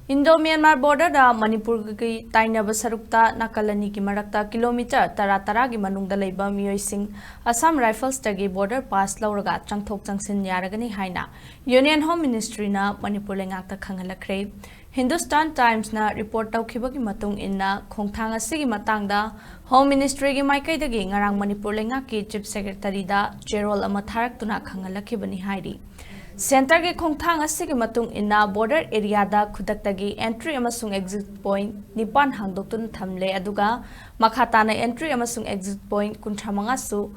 Indo-Myanmar Border da Manipur ki tainaba sarukta nakalani ki marakta kilometre tara ki manungda leiba meeoi sing Assam Rifles tagi border pass Louraga Changthok Changsin Yaragani haina Union Home Ministry na Manipur leingakta khanghallakhre. Hindustan Times na report tawkhibagi matung inna khongthang asigi matangda Home Ministry gi maikai dagi ngarang Manipur leingakki Chief Secretary da Gerol ama tharaktuna khanghallakhibani hairi. Center ke khongthang asigi matung inna border area da khudaktagi entry amasung exit point nipan hangdoktun thamle aduga makhatana entry amasung exit point kunthamanga su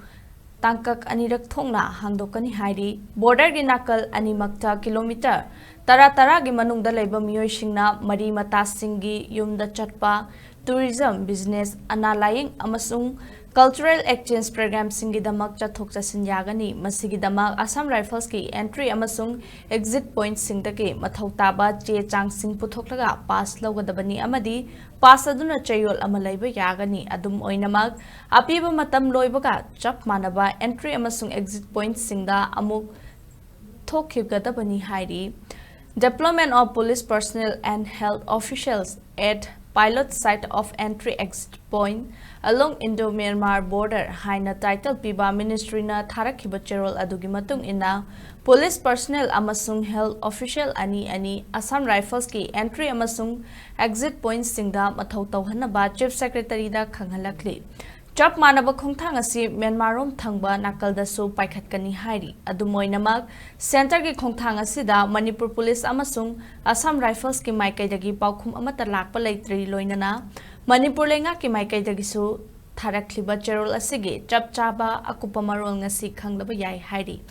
tangkak anirak thongna hangdokani hairi. Border gi nakal animakta kilometre tara gi manungda leiba meeoi singna mari mata singi yumda chatpa tourism business analying amasung cultural exchange program singi damak Changthok Changsin Yaragani masigi damak Assam Rifles ki entry amasung exit point singdagi mathau taba che chang sing puthoklaga pass logadabani amadi pass aduna chayol ama leiba yaragani adum oinamak apiba matam loibaga chap manaba entry amasung exit point singda amuk thokhibgadabani hairi. Deployment of police personnel and health officials at pilot site of entry exit point along Indo-Myanmar Border haina title piba ministry na tharakhiba cherol adugi matung ina police personnel amasung health official ani Assam Rifles ki entry amasung exit point singda mathau tawhanaba Chief Secretary da khanghallakhre. Chap manaba khongthang asi Myanmarom thangba nakalda su paikhatkani hairi adumoinamak center ki khongthang asida Manipur police amasung Assam Rifles ki maikai dagi paukhum amata lakpa leitri loinana Manipur lenga ki maikai dagi su tharakhliba cherol asigi chap chaba akupa marol ngasi khanglaba yai hairi.